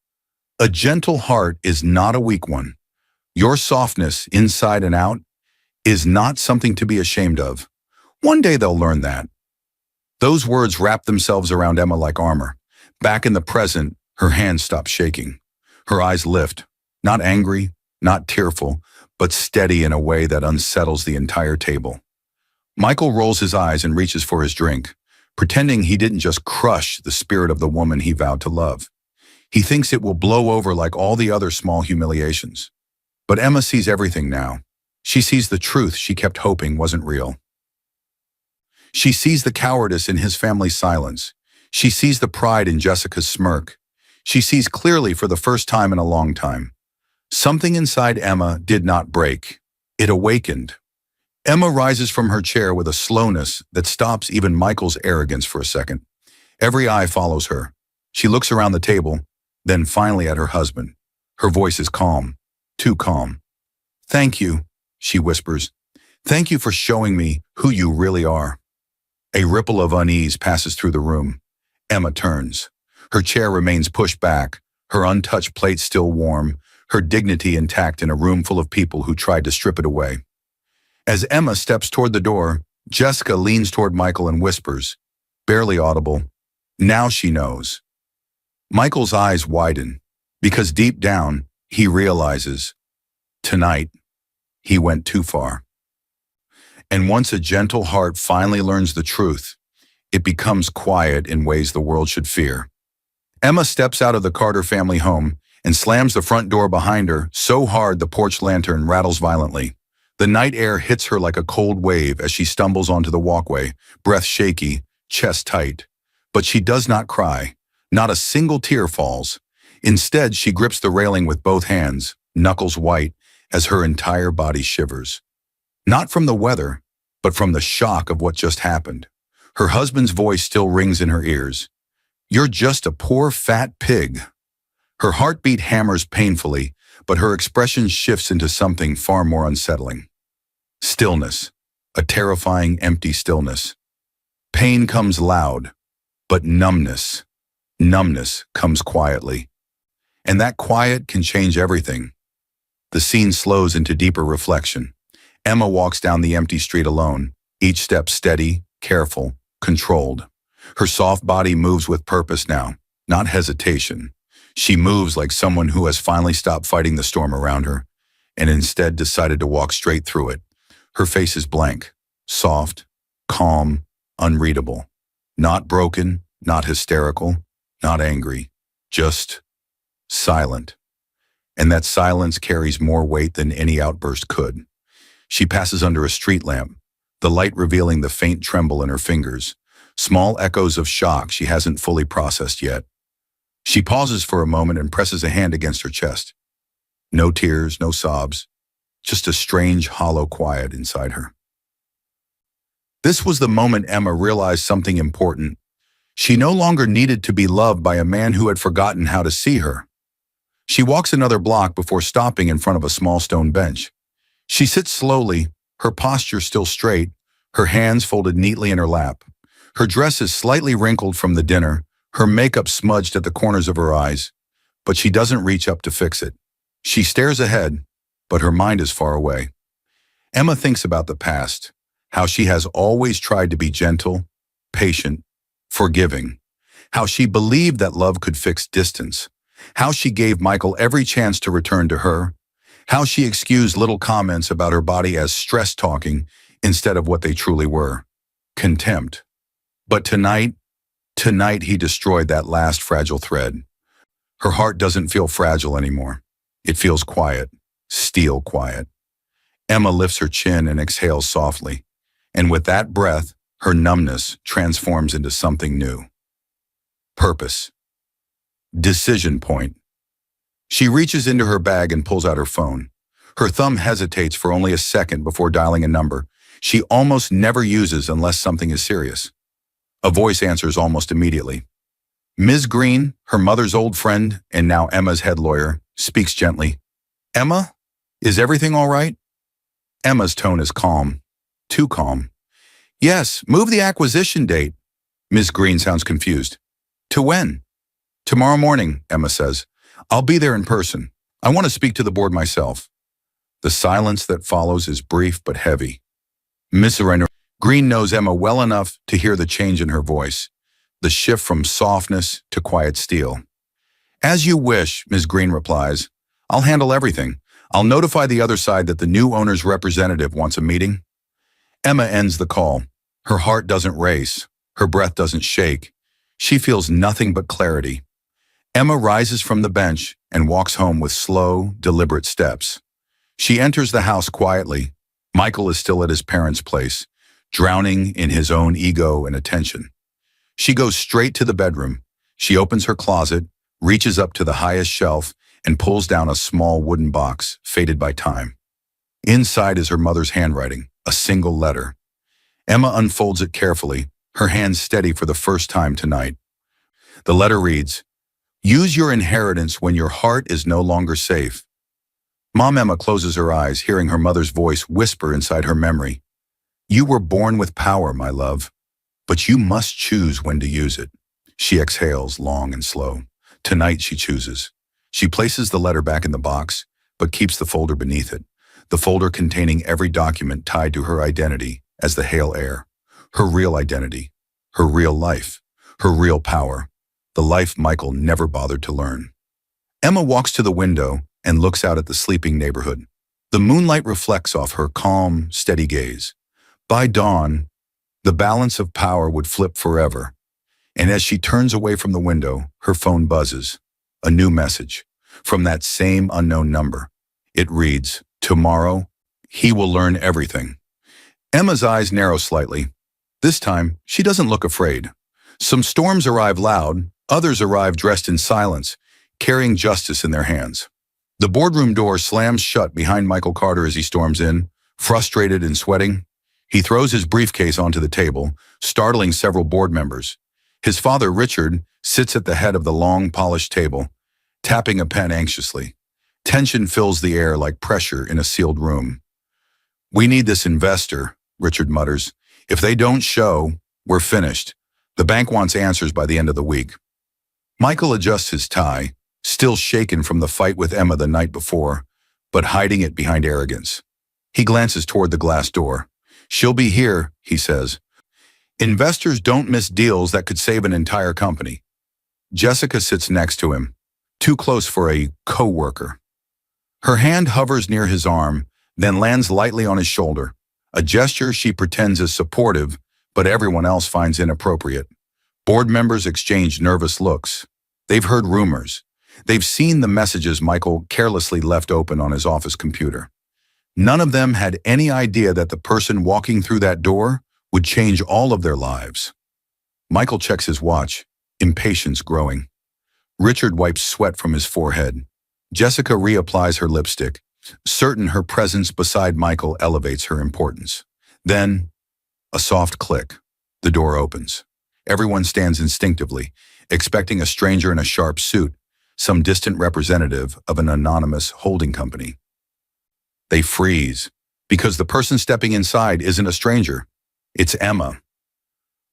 Speaker 1: a gentle heart is not a weak one. Your softness, inside and out, is not something to be ashamed of. One day they'll learn that. Those words wrap themselves around Emma like armor. Back in the present, her hands stop shaking. Her eyes lift, not angry, not tearful, but steady in a way that unsettles the entire table. Michael rolls his eyes and reaches for his drink, pretending he didn't just crush the spirit of the woman he vowed to love. He thinks it will blow over like all the other small humiliations. But Emma sees everything now. She sees the truth she kept hoping wasn't real. She sees the cowardice in his family's silence. She sees the pride in Jessica's smirk. She sees clearly for the first time in a long time. Something inside Emma did not break. It awakened. Emma rises from her chair with a slowness that stops even Michael's arrogance for a second. Every eye follows her. She looks around the table, then finally at her husband. Her voice is calm, too calm. Thank you, she whispers. Thank you for showing me who you really are. A ripple of unease passes through the room. Emma turns. Her chair remains pushed back, her untouched plate still warm, her dignity intact in a room full of people who tried to strip it away. As Emma steps toward the door, Jessica leans toward Michael and whispers, barely audible, now she knows. Michael's eyes widen, because deep down, he realizes, tonight, he went too far. And once a gentle heart finally learns the truth, it becomes quiet in ways the world should fear. Emma steps out of the Carter family home and slams the front door behind her so hard the porch lantern rattles violently. The night air hits her like a cold wave as she stumbles onto the walkway, breath shaky, chest tight. But she does not cry. Not a single tear falls. Instead, she grips the railing with both hands, knuckles white, as her entire body shivers. Not from the weather, but from the shock of what just happened. Her husband's voice still rings in her ears. You're just a poor fat pig. Her heartbeat hammers painfully, but her expression shifts into something far more unsettling. Stillness, a terrifying, empty stillness. Pain comes loud, but numbness comes quietly. And that quiet can change everything. The scene slows into deeper reflection. Emma walks down the empty street alone, each step steady, careful, controlled. Her soft body moves with purpose now, not hesitation. She moves like someone who has finally stopped fighting the storm around her and instead decided to walk straight through it. Her face is blank, soft, calm, unreadable. Not broken, not hysterical, not angry, just silent. And that silence carries more weight than any outburst could. She passes under a street lamp, the light revealing the faint tremble in her fingers, small echoes of shock she hasn't fully processed yet. She pauses for a moment and presses a hand against her chest. No tears, no sobs, just a strange, hollow quiet inside her. This was the moment Emma realized something important. She no longer needed to be loved by a man who had forgotten how to see her. She walks another block before stopping in front of a small stone bench. She sits slowly, her posture still straight, her hands folded neatly in her lap. Her dress is slightly wrinkled from the dinner, her makeup smudged at the corners of her eyes, but she doesn't reach up to fix it. She stares ahead, but her mind is far away. Emma thinks about the past, how she has always tried to be gentle, patient, forgiving, how she believed that love could fix distance, how she gave Michael every chance to return to her, how she excused little comments about her body as stress talking instead of what they truly were, contempt. But tonight he destroyed that last fragile thread. Her heart doesn't feel fragile anymore. It feels quiet, steel quiet. Emma lifts her chin and exhales softly, and with that breath, her numbness transforms into something new. Purpose. Decision point. She reaches into her bag and pulls out her phone. Her thumb hesitates for only a second before dialing a number she almost never uses unless something is serious. A voice answers almost immediately. Ms. Green, her mother's old friend and now Emma's head lawyer, speaks gently. Emma, is everything all right? Emma's tone is calm. Too calm. Yes, move the acquisition date. Ms. Green sounds confused. To when? Tomorrow morning, Emma says. I'll be there in person. I want to speak to the board myself. The silence that follows is brief but heavy. Miss Green knows Emma well enough to hear the change in her voice, the shift from softness to quiet steel. As you wish, Ms. Green replies. I'll handle everything. I'll notify the other side that the new owner's representative wants a meeting. Emma ends the call. Her heart doesn't race. Her breath doesn't shake. She feels nothing but clarity. Emma rises from the bench and walks home with slow, deliberate steps. She enters the house quietly. Michael is still at his parents' place, drowning in his own ego and attention. She goes straight to the bedroom. She opens her closet, reaches up to the highest shelf, and pulls down a small wooden box, faded by time. Inside is her mother's handwriting, a single letter. Emma unfolds it carefully, her hands steady for the first time tonight. The letter reads, Use your inheritance when your heart is no longer safe. Mom Emma closes her eyes, hearing her mother's voice whisper inside her memory. You were born with power, my love, but you must choose when to use it. She exhales, long and slow. Tonight she chooses. She places the letter back in the box, but keeps the folder beneath it, the folder containing every document tied to her identity as the Hale heir, her real identity, her real life, her real power, the life Michael never bothered to learn. Emma walks to the window and looks out at the sleeping neighborhood. The moonlight reflects off her calm, steady gaze. By dawn, the balance of power would flip forever, and as she turns away from the window, her phone buzzes. A new message from that same unknown number. It reads, Tomorrow, he will learn everything. Emma's eyes narrow slightly. This time, she doesn't look afraid. Some storms arrive loud, others arrive dressed in silence, carrying justice in their hands. The boardroom door slams shut behind Michael Carter as he storms in, frustrated and sweating. He throws his briefcase onto the table, startling several board members. His father, Richard, sits at the head of the long, polished table, tapping a pen anxiously. Tension fills the air like pressure in a sealed room. We need this investor, Richard mutters. If they don't show, we're finished. The bank wants answers by the end of the week. Michael adjusts his tie, still shaken from the fight with Emma the night before, but hiding it behind arrogance. He glances toward the glass door. She'll be here, he says. Investors don't miss deals that could save an entire company. Jessica sits next to him, too close for a co-worker. Her hand hovers near his arm, then lands lightly on his shoulder, a gesture she pretends is supportive, but everyone else finds inappropriate. Board members exchange nervous looks. They've heard rumors. They've seen the messages Michael carelessly left open on his office computer. None of them had any idea that the person walking through that door would change all of their lives. Michael checks his watch, impatience growing. Richard wipes sweat from his forehead. Jessica reapplies her lipstick, certain her presence beside Michael elevates her importance. Then, a soft click. The door opens. Everyone stands instinctively, expecting a stranger in a sharp suit, some distant representative of an anonymous holding company. They freeze, because the person stepping inside isn't a stranger. It's Emma.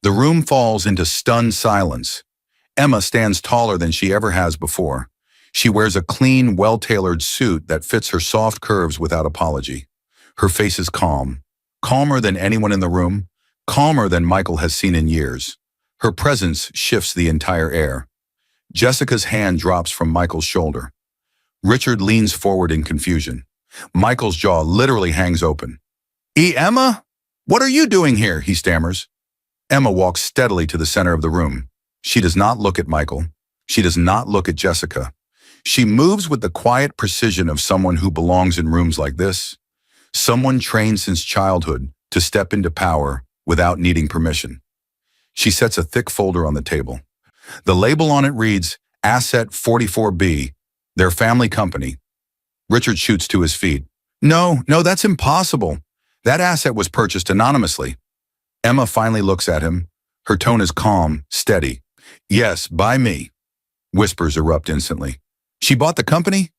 Speaker 1: The room falls into stunned silence. Emma stands taller than she ever has before. She wears a clean, well-tailored suit that fits her soft curves without apology. Her face is calm, calmer than anyone in the room, calmer than Michael has seen in years. Her presence shifts the entire air. Jessica's hand drops from Michael's shoulder. Richard leans forward in confusion. Michael's jaw literally hangs open. Emma? What are you doing here? He stammers. Emma walks steadily to the center of the room. She does not look at Michael. She does not look at Jessica. She moves with the quiet precision of someone who belongs in rooms like this. Someone trained since childhood to step into power without needing permission. She sets a thick folder on the table. The label on it reads, Asset 44B, their family company. Richard shoots to his feet. No, that's impossible. That asset was purchased anonymously. Emma finally looks at him. Her tone is calm, steady. Yes, by me. Whispers erupt instantly. She bought the company?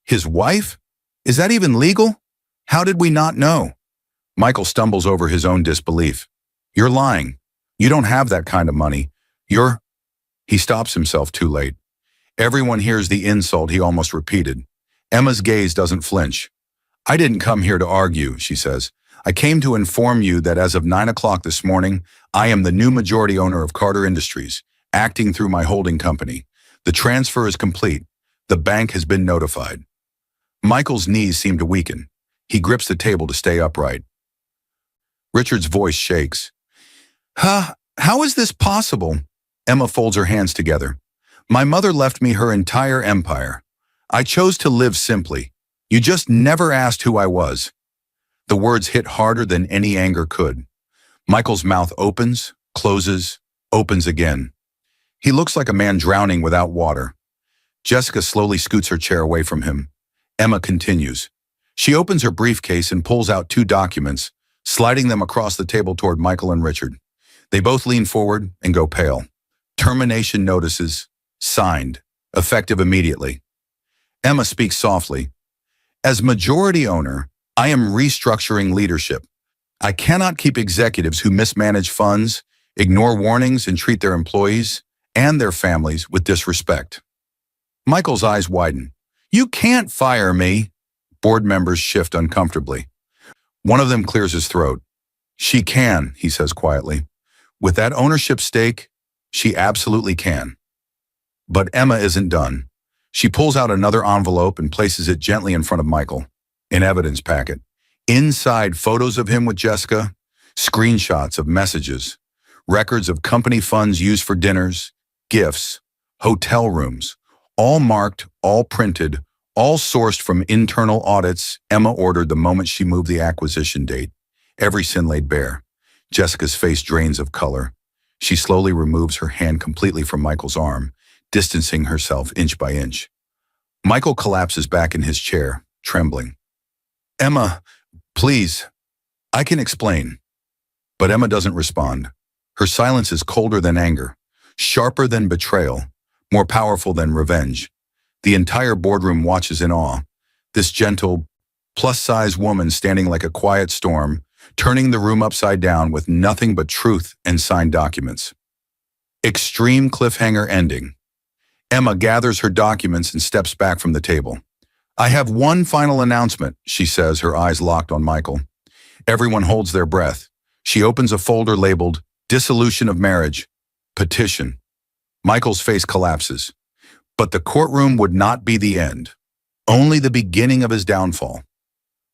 Speaker 1: His wife? Is that even legal? How did we not know? Michael stumbles over his own disbelief. You're lying. You don't have that kind of money. He stops himself too late. Everyone hears the insult he almost repeated. Emma's gaze doesn't flinch. I didn't come here to argue, she says. I came to inform you that as of 9 o'clock this morning, I am the new majority owner of Carter Industries, acting through my holding company. The transfer is complete. The bank has been notified. Michael's knees seem to weaken. He grips the table to stay upright. Richard's voice shakes. How is this possible? Emma folds her hands together. My mother left me her entire empire. I chose to live simply. You just never asked who I was. The words hit harder than any anger could. Michael's mouth opens, closes, opens again. He looks like a man drowning without water. Jessica slowly scoots her chair away from him. Emma continues. She opens her briefcase and pulls out 2 documents, sliding them across the table toward Michael and Richard. They both lean forward and go pale. Termination notices, signed, effective immediately. Emma speaks softly. As majority owner, I am restructuring leadership. I cannot keep executives who mismanage funds, ignore warnings, and treat their employees and their families with disrespect. Michael's eyes widen. You can't fire me. Board members shift uncomfortably. One of them clears his throat. She can, he says quietly. With that ownership stake, she absolutely can. But Emma isn't done. She pulls out another envelope and places it gently in front of Michael. An evidence packet. Inside, photos of him with Jessica, screenshots of messages, records of company funds used for dinners, gifts, hotel rooms, all marked, all printed, all sourced from internal audits Emma ordered the moment she moved the acquisition date. Every sin laid bare. Jessica's face drains of color. She slowly removes her hand completely from Michael's arm, distancing herself inch by inch. Michael collapses back in his chair, trembling. Emma, please, I can explain. But Emma doesn't respond. Her silence is colder than anger, sharper than betrayal, more powerful than revenge. The entire boardroom watches in awe. This gentle, plus-size woman standing like a quiet storm, turning the room upside down with nothing but truth and signed documents. Extreme cliffhanger ending. Emma gathers her documents and steps back from the table. I have one final announcement, she says, her eyes locked on Michael. Everyone holds their breath. She opens a folder labeled Dissolution of Marriage, Petition. Michael's face collapses. But the courtroom would not be the end, only the beginning of his downfall.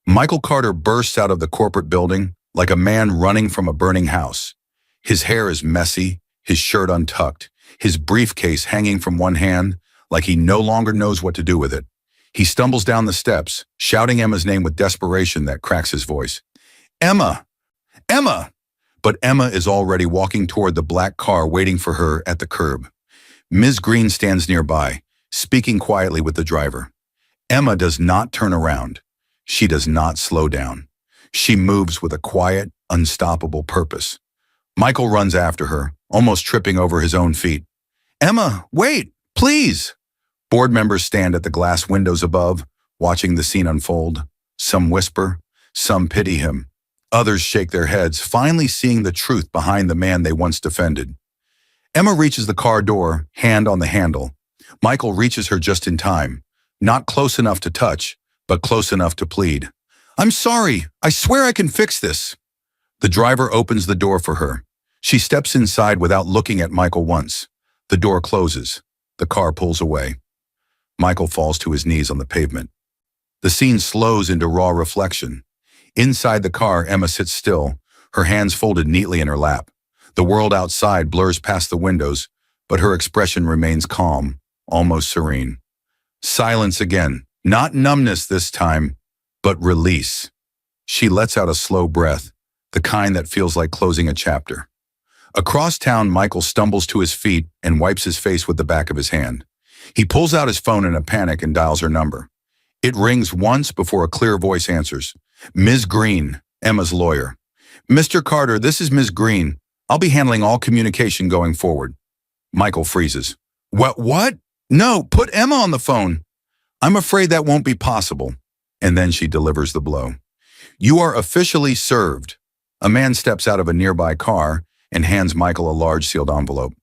Speaker 1: Michael Carter bursts out of the corporate building like a man running from a burning house. His hair is messy, his shirt untucked, his briefcase hanging from one hand like he no longer knows what to do with it. He stumbles down the steps, shouting Emma's name with desperation that cracks his voice. Emma! Emma! But Emma is already walking toward the black car waiting for her at the curb. Ms. Green stands nearby, speaking quietly with the driver. Emma does not turn around. She does not slow down. She moves with a quiet, unstoppable purpose. Michael runs after her, almost tripping over his own feet. Emma, wait, please! Board members stand at the glass windows above, watching the scene unfold. Some whisper, some pity him. Others shake their heads, finally seeing the truth behind the man they once defended. Emma reaches the car door, hand on the handle. Michael reaches her just in time, not close enough to touch, but close enough to plead. I'm sorry, I swear I can fix this. The driver opens the door for her. She steps inside without looking at Michael once. The door closes. The car pulls away. Michael falls to his knees on the pavement. The scene slows into raw reflection. Inside the car, Emma sits still, her hands folded neatly in her lap. The world outside blurs past the windows, but her expression remains calm, almost serene. Silence again, not numbness this time, but release. She lets out a slow breath, the kind that feels like closing a chapter. Across town, Michael stumbles to his feet and wipes his face with the back of his hand. He pulls out his phone in a panic and dials her number. It rings once before a clear voice answers. Ms. Green, Emma's lawyer. Mr. Carter, this is Ms. Green. I'll be handling all communication going forward. Michael freezes. What? No, put Emma on the phone. I'm afraid that won't be possible. And then she delivers the blow. You are officially served. A man steps out of a nearby car and hands Michael a large sealed envelope.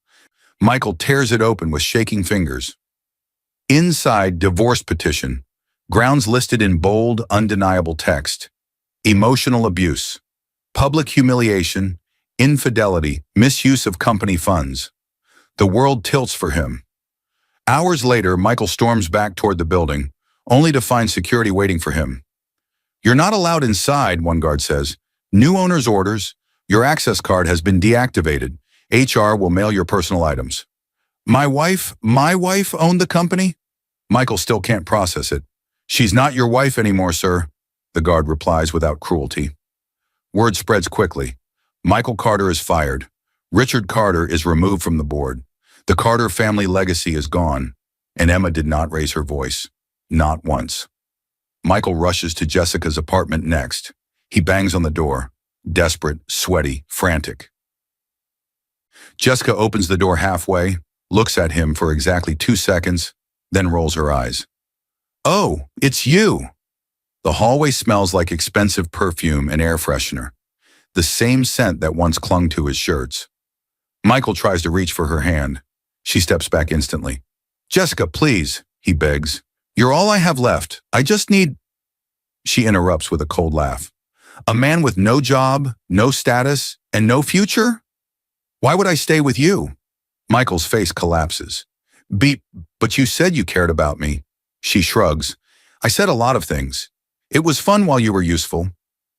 Speaker 1: Michael tears it open with shaking fingers. Inside, divorce petition. Grounds listed in bold, undeniable text. Emotional abuse. Public humiliation. Infidelity. Misuse of company funds. The world tilts for him. Hours later, Michael storms back toward the building, only to find security waiting for him. You're not allowed inside, one guard says. New owner's orders. Your access card has been deactivated. HR will mail your personal items. My wife owned the company? Michael still can't process it. She's not your wife anymore, sir, the guard replies without cruelty. Word spreads quickly. Michael Carter is fired. Richard Carter is removed from the board. The Carter family legacy is gone, and Emma did not raise her voice. Not once. Michael rushes to Jessica's apartment next. He bangs on the door. Desperate, sweaty, frantic. Jessica opens the door halfway, looks at him for exactly 2 seconds, then rolls her eyes. Oh, it's you! The hallway smells like expensive perfume and air freshener, the same scent that once clung to his shirts. Michael tries to reach for her hand. She steps back instantly. Jessica, please, he begs. You're all I have left. I just need... She interrupts with a cold laugh. A man with no job, no status, and no future? Why would I stay with you? Michael's face collapses. But you said you cared about me. She shrugs. I said a lot of things. It was fun while you were useful.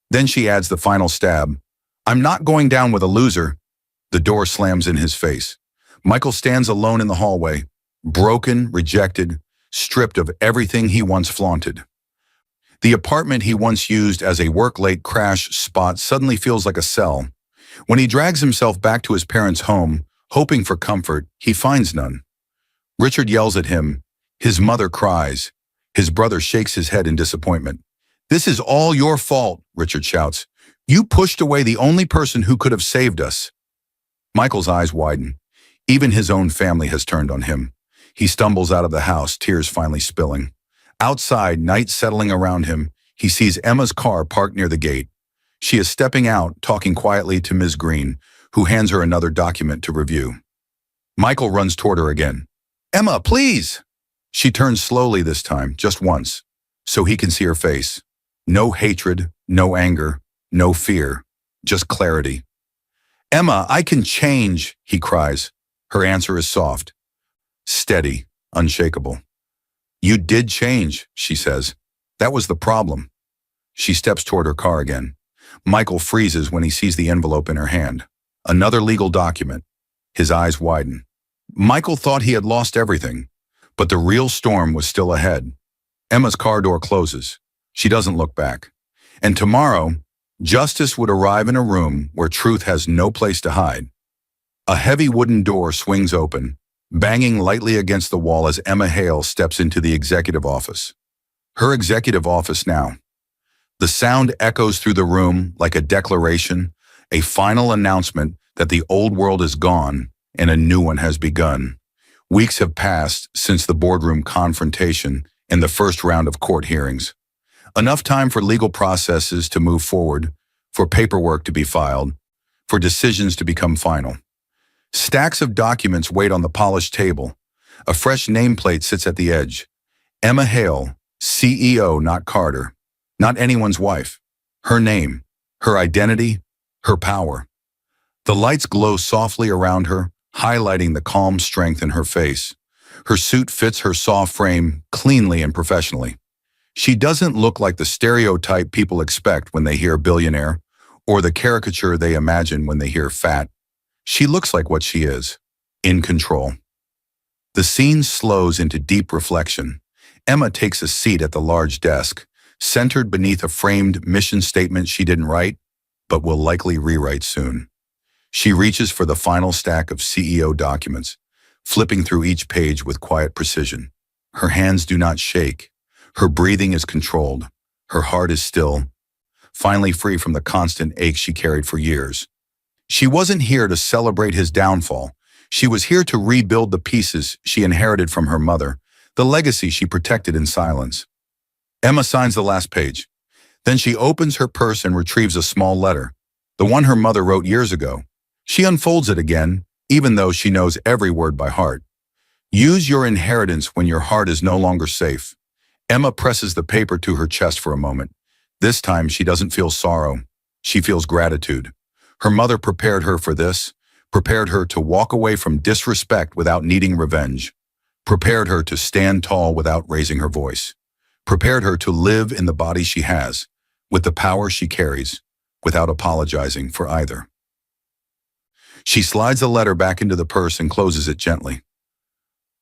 Speaker 1: Then she adds the final stab. I'm not going down with a loser. The door slams in his face. Michael stands alone in the hallway, broken, rejected, stripped of everything he once flaunted. The apartment he once used as a work-late crash spot suddenly feels like a cell. When he drags himself back to his parents' home, hoping for comfort, he finds none. Richard yells at him. His mother cries. His brother shakes his head in disappointment. This is all your fault, Richard shouts. You pushed away the only person who could have saved us. Michael's eyes widen. Even his own family has turned on him. He stumbles out of the house, tears finally spilling. Outside, night settling around him, he sees Emma's car parked near the gate. She is stepping out, talking quietly to Ms. Green, who hands her another document to review. Michael runs toward her again. Emma, please! She turns slowly this time, just once, so he can see her face. No hatred, no anger, no fear, just clarity. Emma, I can change, he cries. Her answer is soft, steady, unshakable. You did change, she says. That was the problem. She steps toward her car again. Michael freezes when he sees the envelope in her hand. Another legal document. His eyes widen. Michael thought he had lost everything, but the real storm was still ahead. Emma's car door closes. She doesn't look back. And tomorrow, justice would arrive in a room where truth has no place to hide. A heavy wooden door swings open, banging lightly against the wall as Emma Hale steps into the executive office. Her executive office now. The sound echoes through the room like a declaration, a final announcement that the old world is gone and a new one has begun. Weeks have passed since the boardroom confrontation and the first round of court hearings. Enough time for legal processes to move forward, for paperwork to be filed, for decisions to become final. Stacks of documents wait on the polished table. A fresh nameplate sits at the edge. Emma Hale, CEO, not Carter, not anyone's wife. Her name, her identity, her power. The lights glow softly around her, highlighting the calm strength in her face. Her suit fits her soft frame cleanly and professionally. She doesn't look like the stereotype people expect when they hear billionaire, or the caricature they imagine when they hear fat. She looks like what she is, in control. The scene slows into deep reflection. Emma takes a seat at the large desk, centered beneath a framed mission statement she didn't write, but will likely rewrite soon. She reaches for the final stack of CEO documents, flipping through each page with quiet precision. Her hands do not shake. Her breathing is controlled. Her heart is still, finally free from the constant ache she carried for years. She wasn't here to celebrate his downfall. She was here to rebuild the pieces she inherited from her mother, the legacy she protected in silence. Emma signs the last page. Then she opens her purse and retrieves a small letter, the one her mother wrote years ago. She unfolds it again, even though she knows every word by heart. Use your inheritance when your heart is no longer safe. Emma presses the paper to her chest for a moment. This time she doesn't feel sorrow. She feels gratitude. Her mother prepared her for this, prepared her to walk away from disrespect without needing revenge, prepared her to stand tall without raising her voice, prepared her to live in the body she has, with the power she carries, without apologizing for either. She slides the letter back into the purse and closes it gently.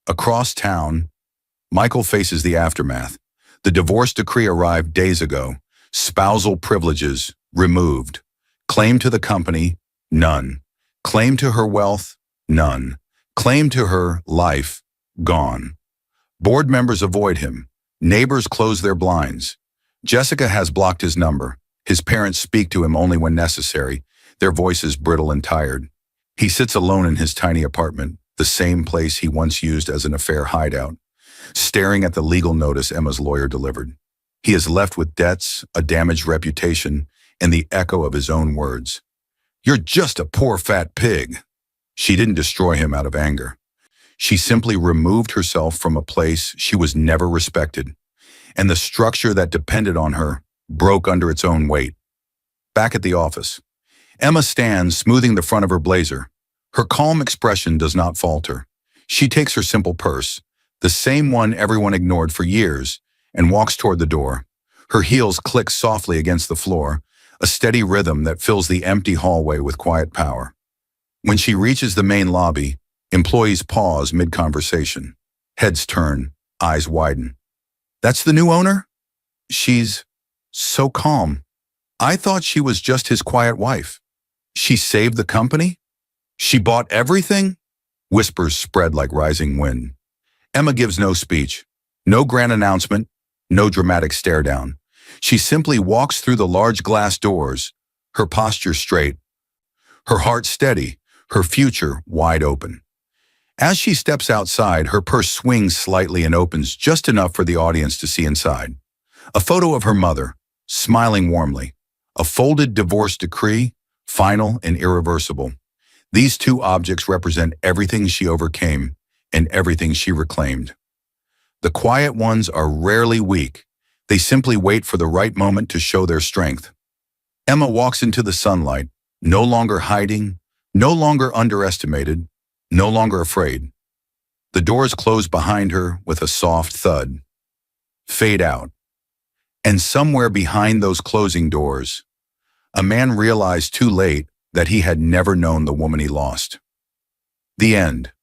Speaker 1: Across town, Michael faces the aftermath. The divorce decree arrived days ago. Spousal privileges removed. Claim to the company, none. Claim to her wealth, none. Claim to her life, gone. Board members avoid him. Neighbors close their blinds. Jessica has blocked his number. His parents speak to him only when necessary, their voices brittle and tired. He sits alone in his tiny apartment, the same place he once used as an affair hideout, staring at the legal notice Emma's lawyer delivered. He is left with debts, a damaged reputation, and the echo of his own words. "You're just a poor fat pig." She didn't destroy him out of anger. She simply removed herself from a place she was never respected, and the structure that depended on her broke under its own weight. Back at the office, Emma stands, smoothing the front of her blazer. Her calm expression does not falter. She takes her simple purse, the same one everyone ignored for years, and walks toward the door. Her heels click softly against the floor, a steady rhythm that fills the empty hallway with quiet power. When she reaches the main lobby, employees pause mid-conversation. Heads turn, eyes widen. "That's the new owner?" She's so calm. "I thought she was just his quiet wife." "She saved the company? She bought everything?" Whispers spread like rising wind. Emma gives no speech, no grand announcement, no dramatic stare-down. She simply walks through the large glass doors, her posture straight, her heart steady, her future wide open. As she steps outside, her purse swings slightly and opens just enough for the audience to see inside. A photo of her mother, smiling warmly. A folded divorce decree, final and irreversible. These two objects represent everything she overcame and everything she reclaimed. The quiet ones are rarely weak. They simply wait for the right moment to show their strength. Emma walks into the sunlight, no longer hiding, no longer underestimated, no longer afraid. The doors close behind her with a soft thud. Fade out. And somewhere behind those closing doors, a man realized too late that he had never known the woman he lost. The end.